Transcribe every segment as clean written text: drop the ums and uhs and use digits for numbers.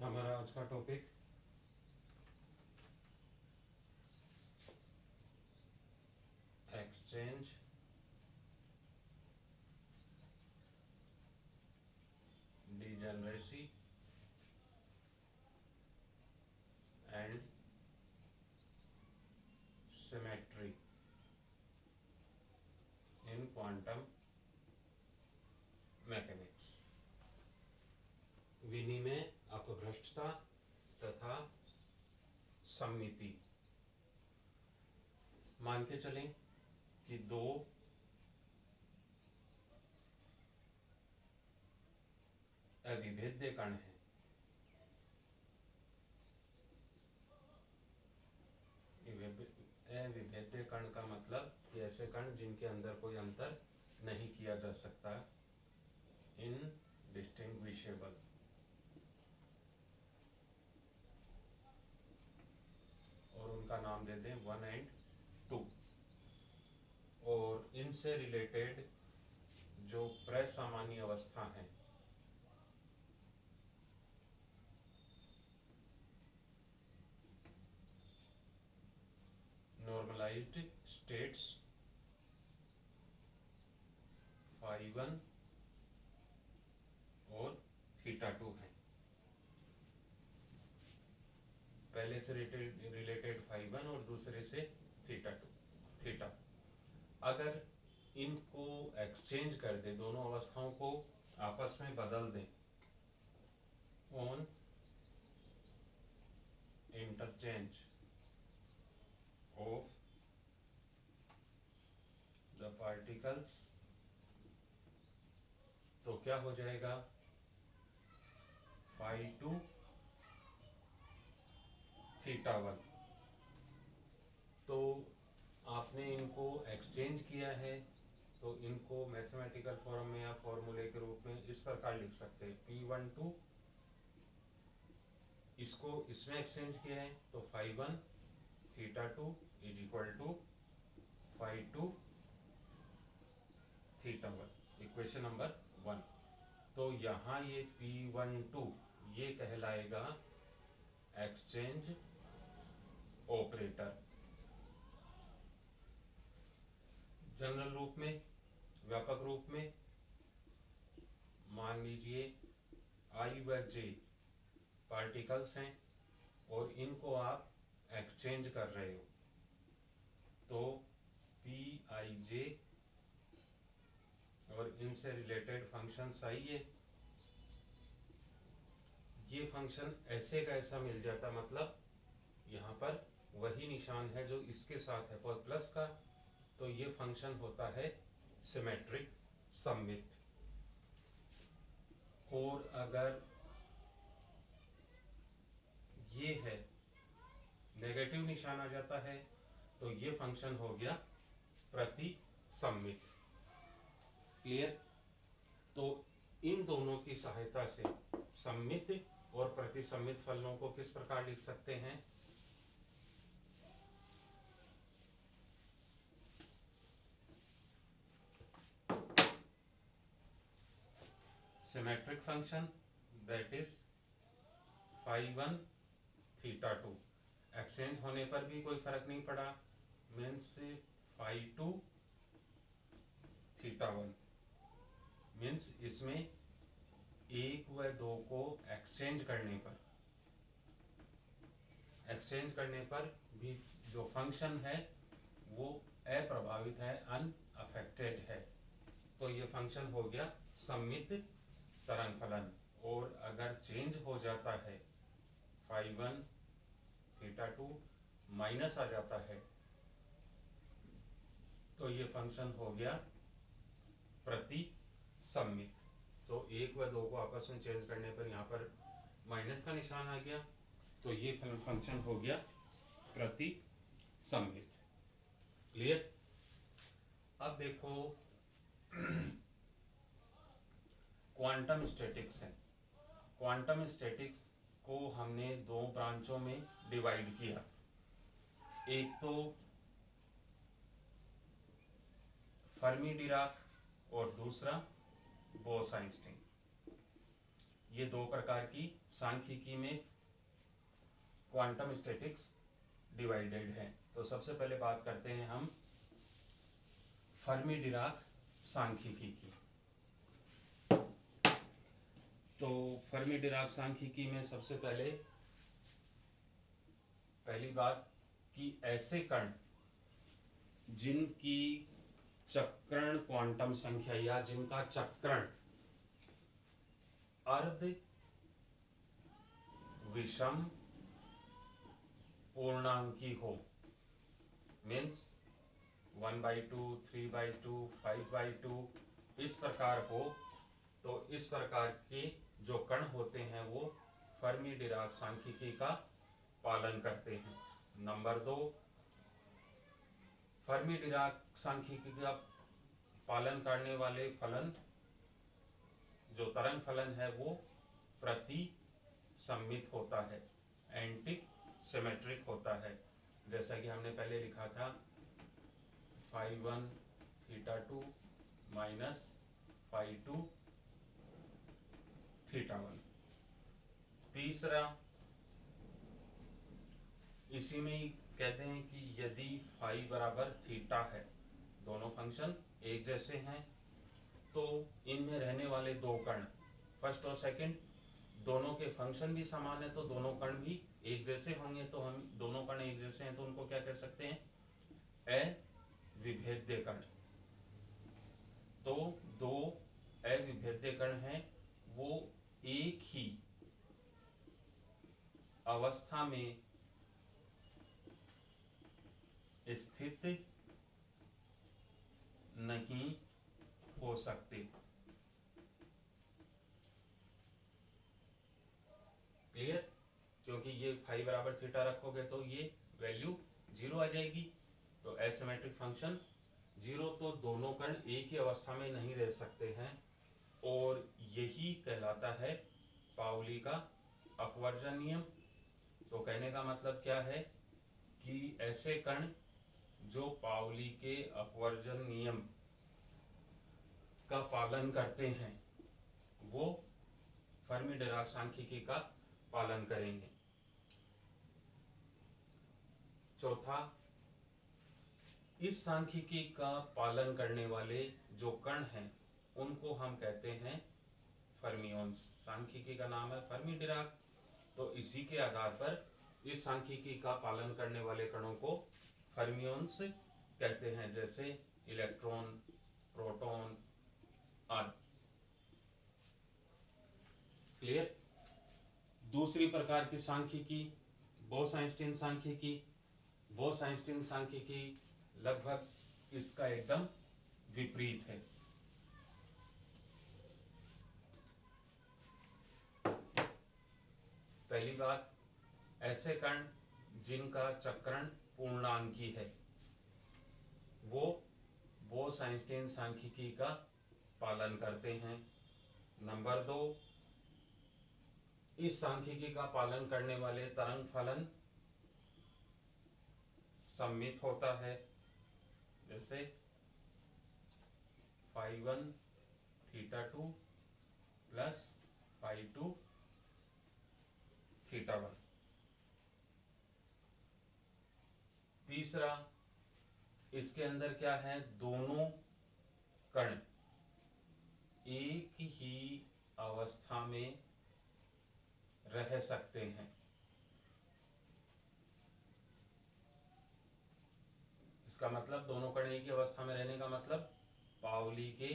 हमारा आज का topic exchange degeneracy and symmetry in quantum mechanics. विनिमय, अपभ्रष्टता तथा सममिति। मान के चलें कि दो अविभेद्य कण हैं। अविभेद्य कण का मतलब कि ऐसे कण जिनके अंदर कोई अंतर नहीं किया जा सकता, इनडिस्टिंग्विशेबल। और उनका नाम दे दें 1 एंड 2। और इनसे रिलेटेड जो प्रसामान्य अवस्था है, नॉर्मलाइज्ड स्टेट्स φ1 और θ2 है। पहले से रिलेटेड φ1 और दूसरे से θ2। अगर इनको एक्सचेंज कर दे, दोनों अवस्थाओं को आपस में बदल दें on interchange of the particles, तो क्या हो जाएगा? φ2 θ1। तो आपने इनको एक्सचेंज किया है, तो इनको मैथमेटिकल फॉर्म में या फॉर्मूले के रूप में इस प्रकार लिख सकते हैं। P12 इसको इसमें एक्सचेंज किया है, तो φ1 θ2 is equal to φ2 θ1, equation number 1। तो यहाँ ये P12 ये कहलाएगा एक्सचेंज ऑपरेटर। जनरल रूप में, व्यापक रूप में मान लीजिए I व J पार्टिकल्स हैं और इनको आप एक्सचेंज कर रहे हो, तो Pij और इनसे रिलेटेड फंक्शन I है। ये फंक्शन ऐसे का ऐसा मिल जाता, मतलब यहाँ पर वही निशान है जो इसके साथ है प्लस का, तो ये फंक्शन होता है सिमेट्रिक, सममित। और अगर ये है नेगेटिव निशान आ जाता है, तो ये फंक्शन हो गया प्रतिसम्मित। क्लियर? तो इन दोनों की सहायता से सम्मित और प्रतिसम्मित फलनों को किस प्रकार लिख सकते हैं? Symmetric function that is φ1 θ2। Exchange होने पर भी कोई फर्क नहीं पड़ा, मीन्स φ2 θ1। मीन्स इसमें 1 व 2 को एक्सचेंज करने पर भी जो फंक्शन है वो अप्रभावित है, अनअफेक्टेड है। तो ये फंक्शन हो गया सम्मित तरंग फलन। और अगर चेंज हो जाता है, φ1 θ2 माइनस आ जाता है, तो ये फंक्शन हो गया प्रतिसम्मित। तो 1 व 2 को आपस में चेंज करने पर यहाँ पर माइनस का निशान आ गया, तो ये फंक्शन हो गया प्रतिसम्मित। क्लियर? अब देखो क्वांटम स्टैटिक्स है। क्वांटम स्टैटिक्स को हमने दो ब्रांचों में डिवाइड किया। एक तो फर्मी डिराक और दूसरा बोस-आइंस्टीन। ये दो प्रकार की सांख्यिकी में क्वांटम स्टैटिक्स डिवाइडेड है। तो सबसे पहले बात करते हैं हम फर्मी डिराक सांख्यिकी की। तो फर्मी डिराक सांख्यिकी में सबसे पहली बात कि ऐसे कण जिनकी चक्रण क्वांटम संख्या या जिनका चक्रण अर्ध विषम पूर्णांकी हो, मीन्स 1/2, 3/2, 5/2 इस प्रकार हो, तो इस प्रकार के जो कण होते हैं वो फर्मी डिराक सांख्यिकी का पालन करते हैं। नंबर 2, फर्मी डिराक सांख्यिकी का पालन करने वाले फलन, जो तरंग फलन है वो प्रति सममित होता है, एंटी सिमेट्रिक होता है। जैसा कि हमने पहले लिखा था φ1 θ2 माइनस φ2 θ1। तीसरा, इसी में ही कहते हैं कि यदि फाई बराबर थीटा है, दोनों फंक्शन एक जैसे हैं, तो इनमें रहने वाले दो कण फर्स्ट और सेकंड दोनों के फंक्शन भी समान है, तो दोनों कण भी एक जैसे होंगे। तो हम दोनों कण एक जैसे हैं तो उनको क्या कह सकते हैं? अविभेद्य कण। तो दो अविभेद्य कण हैं, वो एक ही अवस्था में स्थित नहीं हो सकते। क्लियर? क्योंकि ये फाई बराबर थीटा रखोगे तो ये वैल्यू 0 आ जाएगी, तो एसिमेट्रिक फंक्शन 0, तो दोनों कण एक ही अवस्था में नहीं रह सकते हैं, और यही कहलाता है पाउली का अपवर्जन नियम। तो कहने का मतलब क्या है कि ऐसे कण जो पाउली के अपवर्जन नियम का पालन करते हैं वो फर्मी डिराक सांख्यिकी का पालन करेंगे। चौथा, इस सांख्यिकी का पालन करने वाले जो कण हैं उनको हम कहते हैं फर्मियोन्स। सांख्यिकी का नाम है फर्मी डिराक, तो इसी के आधार पर इस सांख्यिकी का पालन करने वाले कणों को फर्मियोन्स कहते हैं, जैसे इलेक्ट्रॉन, प्रोटॉन आदि। क्लियर? दूसरी प्रकार की सांख्यिकी बोस-आइंस्टीन सांख्यिकी। बोस-आइंस्टीन सांख्यिकी लगभग इसका एकदम विपरीत है। पहली बात, ऐसे कण जिनका चक्रण पूर्णांकी है वो बोस-आइंस्टीन सांख्यिकी का पालन करते हैं। नंबर 2, इस सांख्यिकी का पालन करने वाले तरंग फलन सममित होता है, जैसे φ1 θ2 प्लस φ2 θ1। तीसरा, इसके अंदर क्या है, दोनों कण एक ही अवस्था में रह सकते हैं। इसका मतलब दोनों कण एक ही अवस्था में रहने का मतलब पाउली के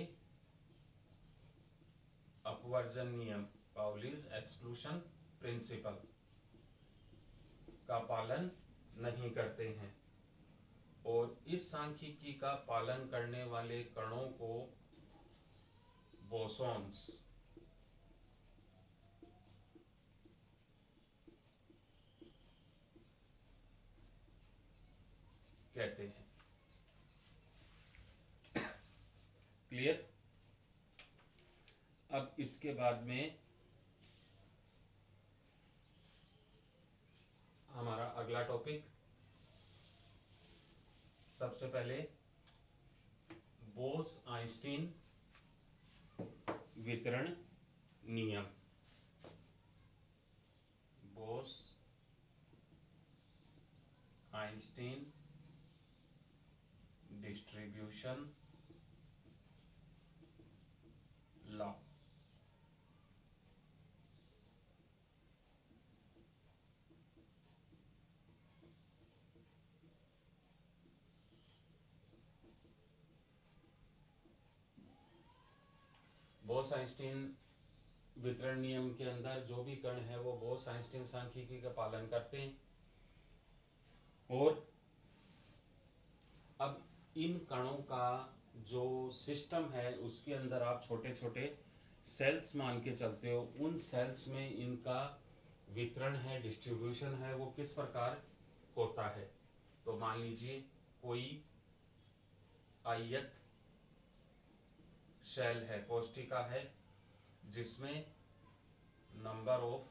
अपवर्जन नियम, पाउलीज एक्सक्लूशन प्रिंसिपल का पालन नहीं करते हैं, और इस सांख्यिकी का पालन करने वाले कणों को बोसॉन्स कहते हैं। क्लियर? अब इसके बाद में हमारा अगला टॉपिक, सबसे पहले बोस-आइंस्टीन वितरण नियम। Bose Einstein distribution law. Bose Einstein वितरण नियम के अंदर जो भी कण है वो बोस आइंस्टीन सांख्यिकी का पालन करते हैं, और अब इन कणों का जो सिस्टम है उसके अंदर आप छोटे छोटे सेल्स मान के चलते हो। उन सेल्स में इनका वितरण है, डिस्ट्रीब्यूशन है, वो किस प्रकार होता है। तो मान लीजिए कोई आयत शेल है, कोष्ठिका है, जिसमें नंबर ऑफ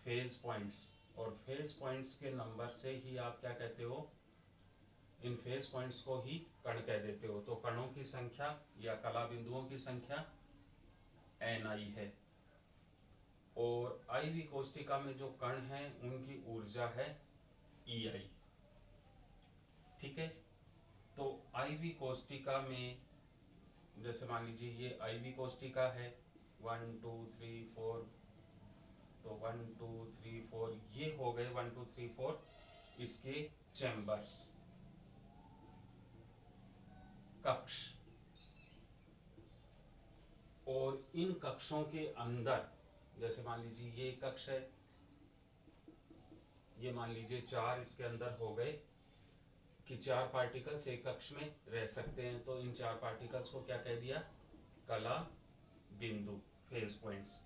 फेज पॉइंट्स, और फेज पॉइंट्स के नंबर से ही आप क्या कहते हो, इन फेज पॉइंट्स को ही कण कह देते हो। तो कणों की संख्या या कला बिंदुओं की संख्या ni है, और IV कोष्ठिका में जो कण हैं उनकी ऊर्जा है EI। ठीक है, तो IV कोष्ठिका में जैसे मान लीजिए ये IV कोष्ठिका है, 1 2 3 4, तो 1 2 3 4 ये हो गए 1 2 3 4 इसके चैम्बर्स, कक्ष। और इन कक्षों के अंदर जैसे मान लीजिए ये कक्ष है, ये मान लीजिए 4 इसके अंदर हो गए कि 4 पार्टिकल्स एक कक्ष में रह सकते हैं। तो इन 4 पार्टिकल्स को क्या कह दिया, कला बिंदु, फेज पॉइंट्स।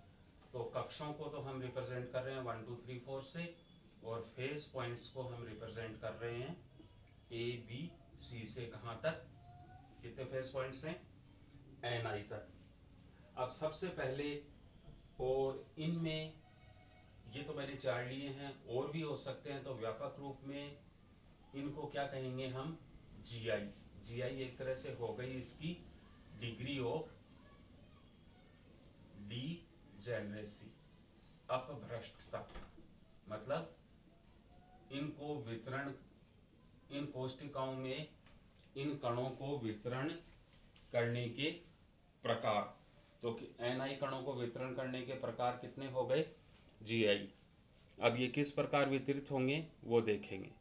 तो कक्षों को तो हम रिप्रेजेंट कर रहे हैं 1 2 3 4 से, और फेज पॉइंट्स को हम रिप्रेजेंट कर रहे हैं ABC से। कहां तक, कितने फेज पॉइंट्स हैं, ni तक। अब सबसे पहले, और इनमें ये तो मैंने 4 लिए हैं, और भी हो सकते हैं, तो व्यापक रूप में इनको क्या कहेंगे हम, GI एक तरह से हो गई इसकी डिग्री ऑफ डीजेनरेसी, अपभ्रष्टता। मतलब इनको वितरण, इन कोष्ठिकाओं में इन कणों को वितरण करने के प्रकार, तो ni कणों को वितरण करने के प्रकार कितने हो गए, GI। अब ये किस प्रकार वितरित होंगे वो देखेंगे।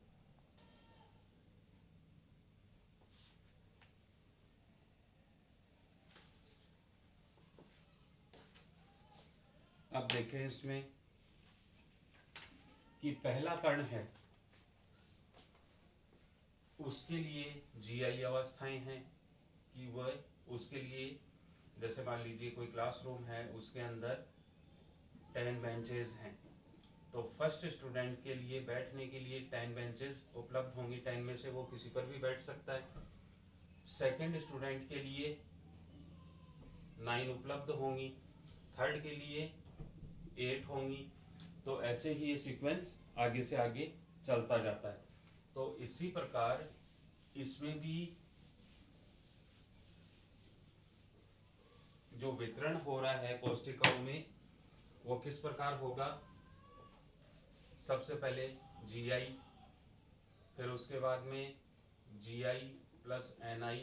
अब देखें इसमें कि पहला कण है उसके लिए GI अवस्थाएं हैं कि वह उसके लिए, जैसे मान लीजिए कोई क्लासरूम है उसके अंदर 10 बेंचेस हैं, तो फर्स्ट स्टूडेंट के लिए बैठने के लिए 10 बेंचेस उपलब्ध होंगी, 10 में से वो किसी पर भी बैठ सकता है। सेकंड स्टूडेंट के लिए 9 उपलब्ध होंगी, थर्ड के लिए 8 होंगी। तो ऐसे ही ये सीक्वेंस आगे से आगे चलता जाता है। तो इसी प्रकार इसमें भी जो वितरण हो रहा है कोष्ठिकाओं में वो किस प्रकार होगा, सबसे पहले GI, फिर उसके बाद में GI plus ni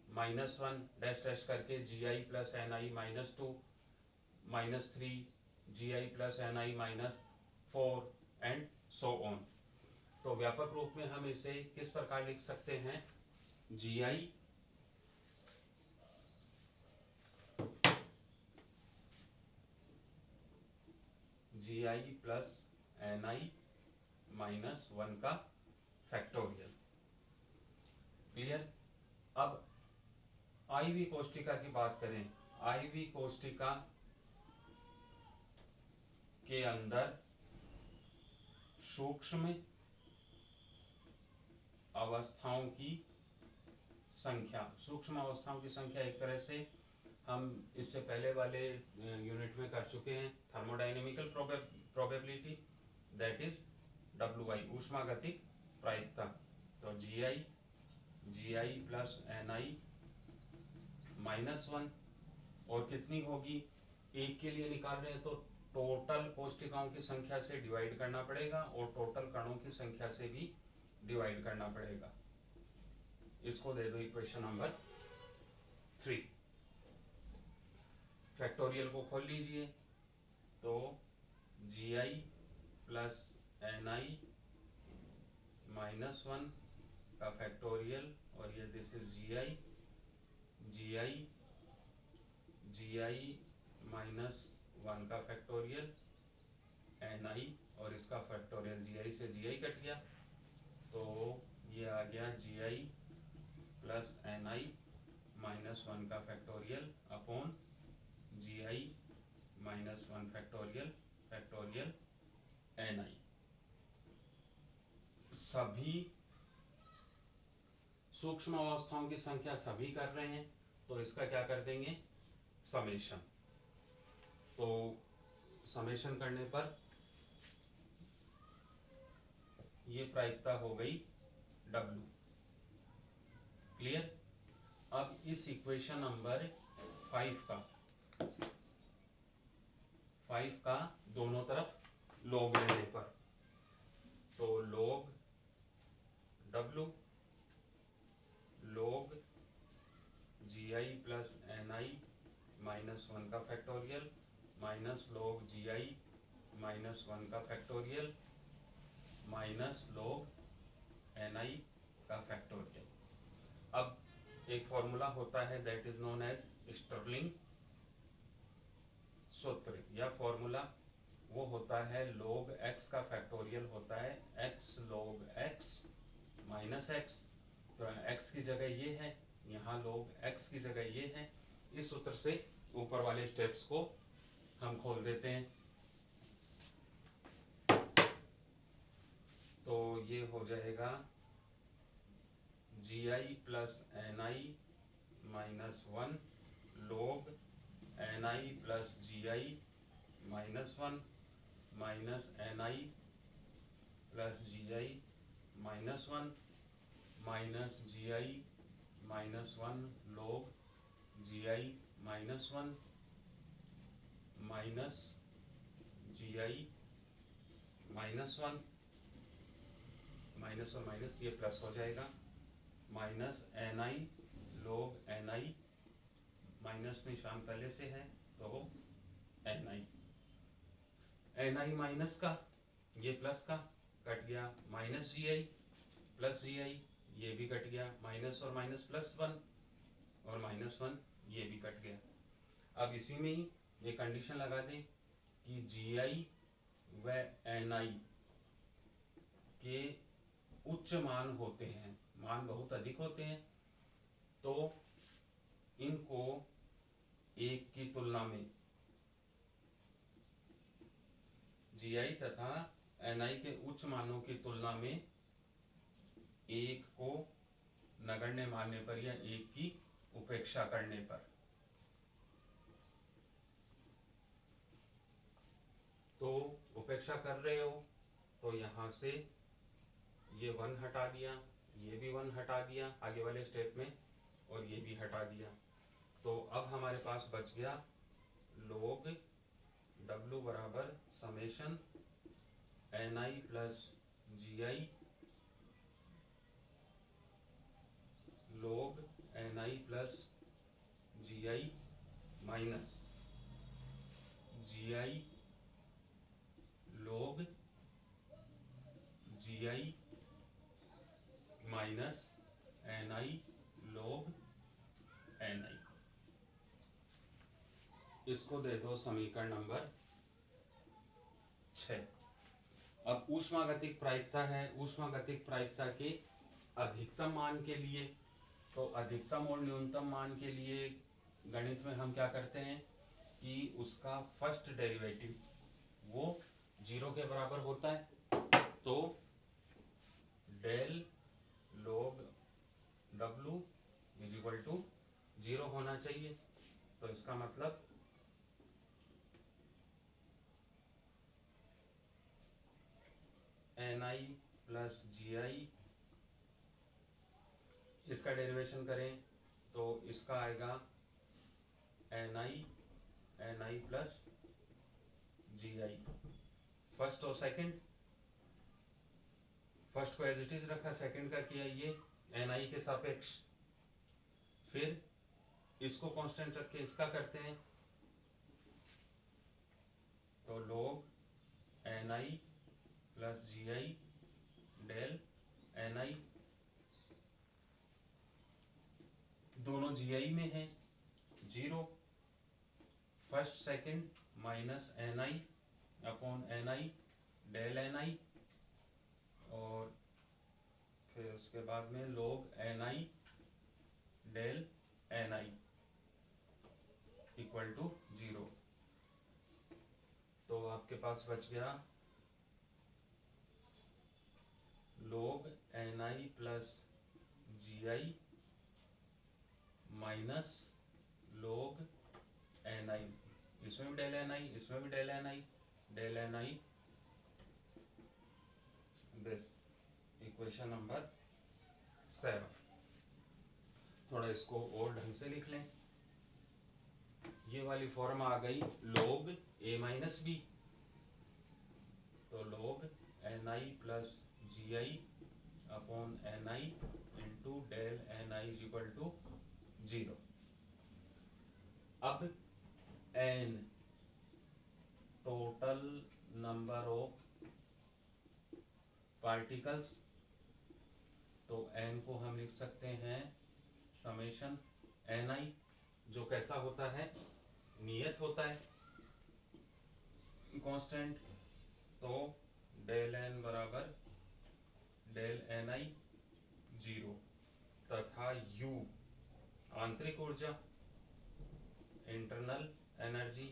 -1 dash dash करके GI plus ni -2 -3 GI plus ni -4 and so on. तो व्यापक रूप में हम इसे किस प्रकार लिख सकते हैं, GI प्लस ni -1 का फैक्टोरियल। क्लियर। अब IV कोष्ठिका की बात करें, IV कोष्ठिका के अंदर सूक्ष्म अवस्थाओं की संख्या, सूक्ष्म अवस्थाओं की संख्या एक तरह से हम इससे पहले वाले यूनिट में कर चुके हैं, thermodynamical probability, that is WI, ऊष्मागतिक प्रायिकता। तो GI प्लस ni -1, और कितनी होगी एक के लिए निकाल रहे हैं तो टोटल कोशिकाओं की संख्या से डिवाइड करना पड़ेगा और टोटल कणों की संख्या से भी डिवाइड करना पड़ेगा। इसको दे दो इक्वेशन नंबर 3। फैक्टोरियल को खोल लीजिए तो GI प्लस NI -1 का फैक्टोरियल और ये दिस इज GI -1 का फैक्टोरियल NI और इसका फैक्टोरियल GI से GI कट गया तो ये आ गया GI प्लस NI -1 का factorial upon GI -1 factorial NI। सभी सूक्ष्म अवस्थाओं की संख्या सभी कर रहे हैं तो इसका क्या कर देंगे समेशन। तो समेशन करने पर ये प्रायिकता हो गई W। क्लियर। अब इस इक्वेशन नंबर 5 का दोनों तरफ लॉग लेने पर तो log W log GI plus NI -1 का फैक्टोरियल माइनस log GI -1 का फैक्टोरियल माइनस log NI का फैक्टोरियल। अब एक फॉर्मूला होता है that is known as Stirling सूत्र या फॉर्मूला। वो होता है log x का फैक्टोरियल होता है x log x minus x। तो x की जगह ये है, यहाँ log x की जगह ये है। इस सूत्र से ऊपर वाले स्टेप्स को हम खोल देते हैं तो ये हो जाएगा GI plus NI -1 log NI प्लस GI -1 माइनस NI प्लस GI -1 minus GI -1 log GI -1 minus GI -1 minus और माइनस ये प्लस हो जाएगा minus NI log NI minus निशान पहले से है तो NI माइनस का ये प्लस का कट गया माइनस GI प्लस GI ये भी कट गया माइनस और माइनस प्लस 1 और -1 ये भी कट गया। अब इसी में ही ये कंडीशन लगा दें कि GI व NI के उच्च मान होते हैं, मान बहुत अधिक होते हैं तो इनको एक की तुलना में GI तथा NI के उच्च मानों की तुलना में एक को नगण्य मानने पर या एक की उपेक्षा करने पर तो उपेक्षा कर रहे हो तो यहाँ से ये 1 हटा दिया, ये भी 1 हटा दिया आगे वाले स्टेप में और ये भी हटा दिया तो अब हमारे पास बच गया log W बराबर समेशन NI प्लस GI log NI प्लस GI minus GI log GI minus NI log NI। इसको दे दो समीकरण नंबर 6। अब ऊष्मागतिक प्रायिकता है, ऊष्मागतिक प्रायिकता के अधिकतम मान के लिए तो अधिकतम और न्यूनतम मान के लिए गणित में हम क्या करते हैं कि उसका फर्स्ट डेरिवेटिव वो 0 के बराबर होता है तो del log W is equal to 0 होना चाहिए। तो इसका मतलब NI प्लस GI इसका डेरिवेशन करें तो इसका आएगा NI N I plus ji I. First और सेकंड, फर्स्ट को एज इट इज रखा, सेकंड का किया ये एन आई के सापेक्ष, फिर इसको कांस्टेंट रख के इसका करते हैं, तो log N I plus ji i del N i, दोनों जी आई में है, zero, first second minus n i upon N i del N i, और फिर उसके बाद में log N i del N i equal to zero. तो आपके पास बच गया log N I plus ji i minus log N i, इसमें भी डेल एन आई, इसमें भी del N i, del N I, this equation number 7। थोड़ा इसको और ढंग से लिख लें, ये वाली फॉर्म आ गई log a माइनस बी, तो log N I plus ji I upon N I into del N I is equal to zero. अब n total number of particles, तो n को हम लिख सकते हैं समेशन एन आई, जो कैसा होता है, नियत होता है कांस्टेंट, तो डेल n बराबर डेल एन आई जीरो, तथा u आंतरिक ऊर्जा इंटरनल एनर्जी,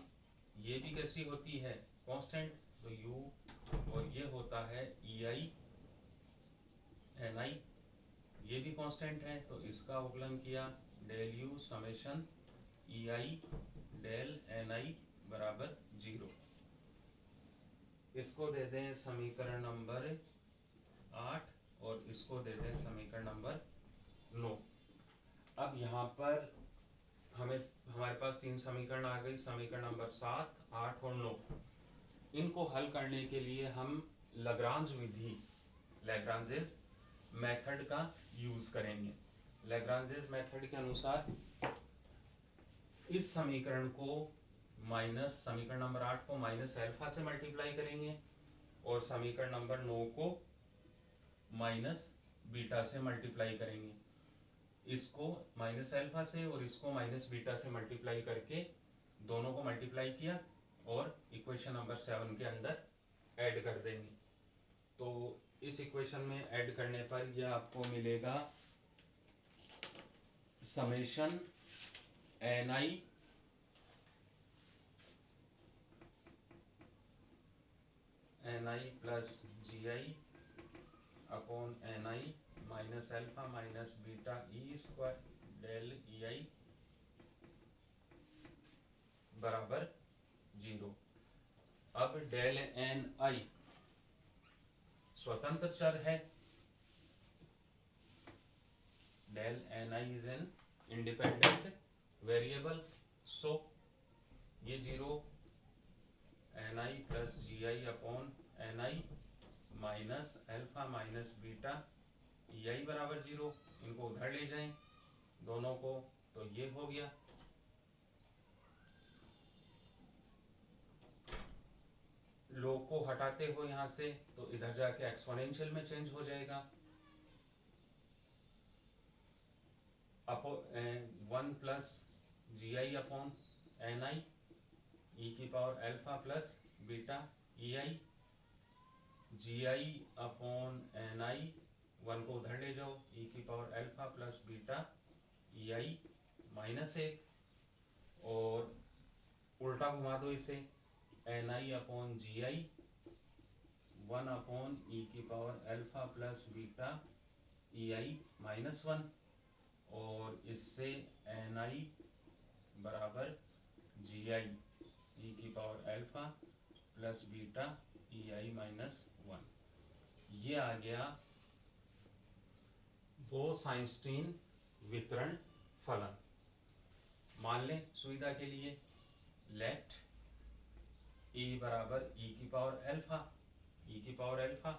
ये भी कैसी होती है, कांस्टेंट, तो u, और ये होता है ई आई एन आई, ये भी कांस्टेंट है, तो इसका अवकलन किया, डेल u समेशन ई आई डेल एन आई बराबर जीरो। इसको दे दें समीकरण नंबर 8 और इसको दे दें समीकरण नंबर 9। अब यहाँ पर हमारे पास तीन समीकरण आ गई, समीकरण नंबर 7, 8 और 9। इनको हल करने के लिए हम लैग्रांज विधि, लैग्रांजेस मेथड का यूज करेंगे। लैग्रांजेस मेथड के अनुसार इस समीकरण को माइनस, समीकरण नंबर 8 को माइनस अल्फा से मल्टीप्लाई करेंगे और समीकरण नंबर 9 को माइनस बीटा से मल्टीप्लाई करेंगे। इसको माइनस अल्फा से और इसको माइनस बीटा से मल्टीप्लाई करके दोनों को मल्टीप्लाई किया और इक्वेशन नंबर 7 के अंदर ऐड कर देंगे। तो इस इक्वेशन में ऐड करने पर यह आपको मिलेगा summation n I plus ji I upon N i minus alpha minus beta e square del e i बराबर जीरो। अब डेल एन आई स्वतंत्र चर है, del N I is an independent variable, so ये zero, n I plus ji I upon N i minus alpha minus beta e i बराबर zero. इनको उधर ले जाएं दोनों को, तो ये हो गया। log को हटाते हो यहां से, तो इधर जाके एक्सपोनेंशियल में चेंज हो जाएगा, अपो 1 plus ji I upon N i e की power alpha plus beta e i, g I upon N i, 1 को उधर ले जाओ, ई की power alpha plus beta e i minus 1, और उल्टा घुमा दो इसे, n i upon g i 1 upon e की power alpha plus beta e i minus 1, और इससे एन आई बराबर जी आई ई की power alpha plus beta e i minus 1। ये आ गया बोस-आइंस्टीन वितरण फलन। मान लें सुविधा के लिए लेट e बराबर e की पावर अल्फा, e की पावर अल्फा,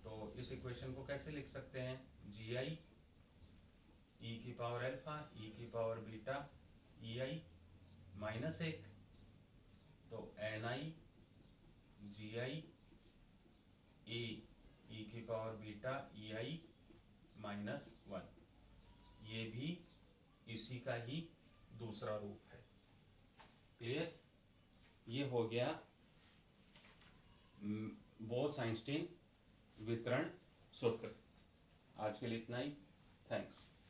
तो इस इक्वेशन को कैसे लिख सकते हैं, जी आई e की पावर अल्फा e की power beta e i minus एक, तो एन आई जी आई e की power beta e i minus one, ये भी इसी का ही दूसरा रूप है। क्लियर? ये हो गया बोस-आइंस्टीन वितरण सूत्र। आज के लिए इतना ही। थैंक्स।